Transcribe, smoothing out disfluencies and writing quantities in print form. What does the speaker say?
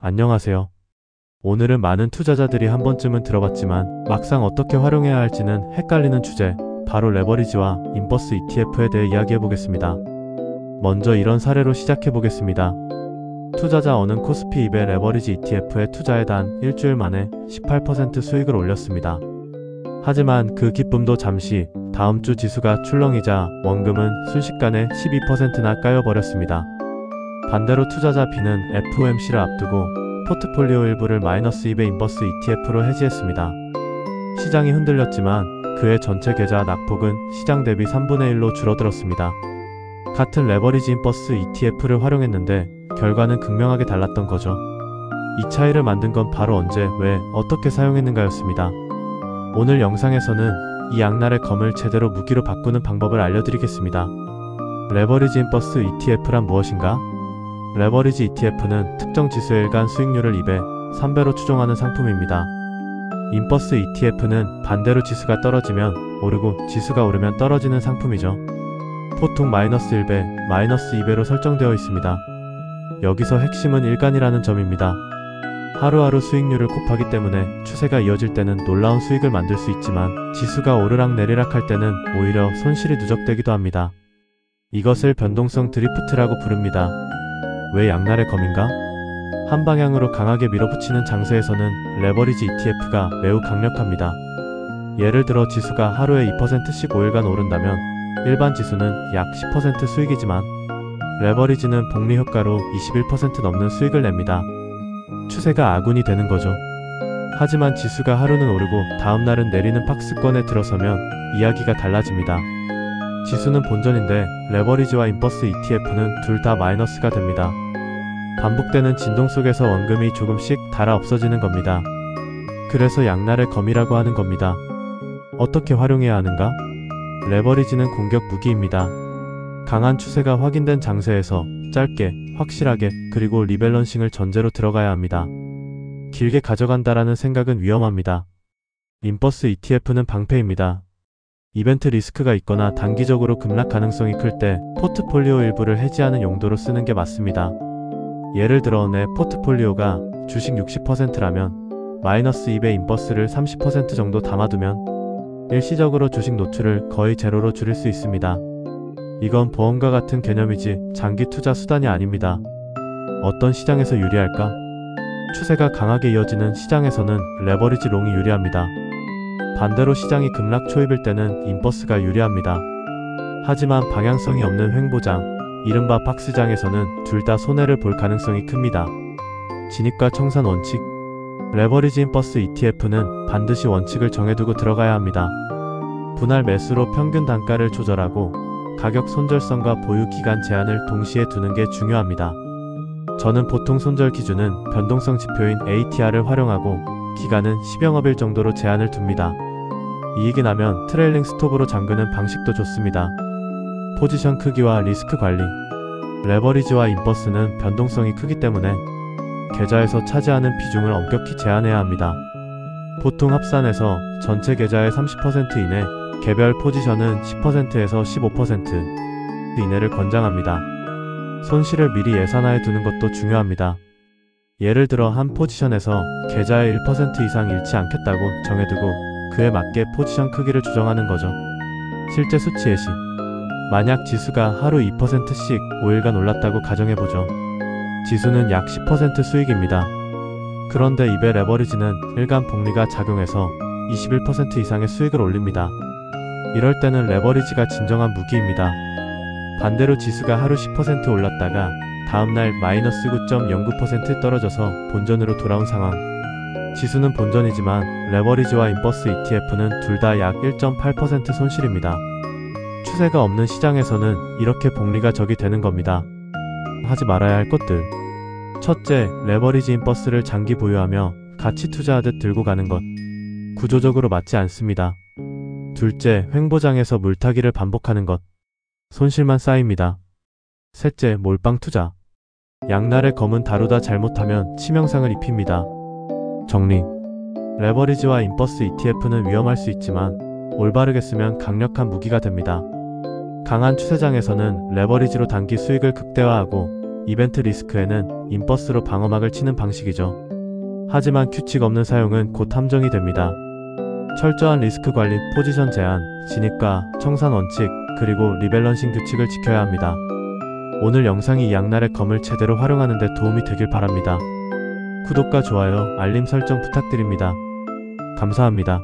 안녕하세요. 오늘은 많은 투자자들이 한 번쯤은 들어봤지만 막상 어떻게 활용해야 할지는 헷갈리는 주제, 바로 레버리지와 인버스 ETF에 대해 이야기해 보겠습니다. 먼저 이런 사례로 시작해 보겠습니다. 투자자 어는 코스피 200 레버리지 ETF에 투자해 단 일주일 만에 18% 수익을 올렸습니다. 하지만 그 기쁨도 잠시, 다음 주 지수가 출렁이자 원금은 순식간에 12%나 까여버렸습니다. 반대로 투자자 B는 FOMC를 앞두고 포트폴리오 일부를 마이너스 200 인버스 ETF로 해지했습니다. 시장이 흔들렸지만 그의 전체 계좌 낙폭은 시장 대비 3분의 1로 줄어들었습니다. 같은 레버리지 인버스 ETF를 활용했는데 결과는 극명하게 달랐던 거죠. 이 차이를 만든 건 바로 언제, 왜, 어떻게 사용했는가였습니다. 오늘 영상에서는 이 양날의 검을 제대로 무기로 바꾸는 방법을 알려드리겠습니다. 레버리지 인버스 ETF란 무엇인가? 레버리지 ETF는 특정 지수의 일간 수익률을 2배, 3배로 추종하는 상품입니다. 인버스 ETF는 반대로 지수가 떨어지면 오르고 지수가 오르면 떨어지는 상품이죠. 보통 마이너스 1배, 마이너스 2배로 설정되어 있습니다. 여기서 핵심은 일간이라는 점입니다. 하루하루 수익률을 곱하기 때문에 추세가 이어질 때는 놀라운 수익을 만들 수 있지만 지수가 오르락 내리락 할 때는 오히려 손실이 누적되기도 합니다. 이것을 변동성 드리프트라고 부릅니다. 왜 양날의 검인가? 한 방향으로 강하게 밀어붙이는 장세에서는 레버리지 ETF가 매우 강력합니다. 예를 들어 지수가 하루에 2%씩 5일간 오른다면 일반 지수는 약 10% 수익이지만 레버리지는 복리 효과로 21% 넘는 수익을 냅니다. 추세가 아군이 되는 거죠. 하지만 지수가 하루는 오르고 다음날은 내리는 박스권에 들어서면 이야기가 달라집니다. 지수는 본전인데 레버리지와 인버스 ETF는 둘 다 마이너스가 됩니다. 반복되는 진동 속에서 원금이 조금씩 닳아 없어지는 겁니다. 그래서 양날의 검이라고 하는 겁니다. 어떻게 활용해야 하는가? 레버리지는 공격 무기입니다. 강한 추세가 확인된 장세에서 짧게, 확실하게, 그리고 리밸런싱을 전제로 들어가야 합니다. 길게 가져간다라는 생각은 위험합니다. 인버스 ETF는 방패입니다. 이벤트 리스크가 있거나 단기적으로 급락 가능성이 클 때 포트폴리오 일부를 해지하는 용도로 쓰는 게 맞습니다. 예를 들어 내 포트폴리오가 주식 60%라면 마이너스 2배 인버스를 30% 정도 담아두면 일시적으로 주식 노출을 거의 제로로 줄일 수 있습니다. 이건 보험과 같은 개념이지 장기 투자 수단이 아닙니다. 어떤 시장에서 유리할까? 추세가 강하게 이어지는 시장에서는 레버리지 롱이 유리합니다. 반대로 시장이 급락 초입일 때는 인버스가 유리합니다. 하지만 방향성이 없는 횡보장, 이른바 박스장에서는 둘 다 손해를 볼 가능성이 큽니다. 진입과 청산 원칙. 레버리지 인버스 ETF는 반드시 원칙을 정해두고 들어가야 합니다. 분할 매수로 평균 단가를 조절하고 가격 손절성과 보유 기간 제한을 동시에 두는 게 중요합니다. 저는 보통 손절 기준은 변동성 지표인 ATR을 활용하고 기간은 10영업일 정도로 제한을 둡니다. 이익이 나면 트레일링 스톱으로 잠그는 방식도 좋습니다. 포지션 크기와 리스크 관리. 레버리지와 인버스는 변동성이 크기 때문에 계좌에서 차지하는 비중을 엄격히 제한해야 합니다. 보통 합산해서 전체 계좌의 30% 이내, 개별 포지션은 10%에서 15% 이내를 권장합니다. 손실을 미리 예산화해 두는 것도 중요합니다. 예를 들어 한 포지션에서 계좌의 1% 이상 잃지 않겠다고 정해두고 그에 맞게 포지션 크기를 조정하는 거죠. 실제 수치 예시. 만약 지수가 하루 2%씩 5일간 올랐다고 가정해보죠. 지수는 약 10% 수익입니다. 그런데 2배 레버리지는 일간 복리가 작용해서 21% 이상의 수익을 올립니다. 이럴 때는 레버리지가 진정한 무기입니다. 반대로 지수가 하루 10% 올랐다가 다음날 마이너스 9.09% 떨어져서 본전으로 돌아온 상황. 지수는 본전이지만 레버리지와 인버스 ETF는 둘 다 약 1.8% 손실입니다. 추세가 없는 시장에서는 이렇게 복리가 적이 되는 겁니다. 하지 말아야 할 것들. 첫째, 레버리지 인버스를 장기 보유하며 가치 투자하듯 들고 가는 것. 구조적으로 맞지 않습니다. 둘째, 횡보장에서 물타기를 반복하는 것. 손실만 쌓입니다. 셋째, 몰빵 투자. 양날의 검은 다루다 잘못하면 치명상을 입힙니다. 정리. 레버리지와 인버스 ETF는 위험할 수 있지만 올바르게 쓰면 강력한 무기가 됩니다. 강한 추세장에서는 레버리지로 단기 수익을 극대화하고 이벤트 리스크에는 인버스로 방어막을 치는 방식이죠. 하지만 규칙 없는 사용은 곧 함정이 됩니다. 철저한 리스크 관리, 포지션 제한, 진입과 청산 원칙, 그리고 리밸런싱 규칙을 지켜야 합니다. 오늘 영상이 이 양날의 검을 제대로 활용하는 데 도움이 되길 바랍니다. 구독과 좋아요, 알림 설정 부탁드립니다. 감사합니다.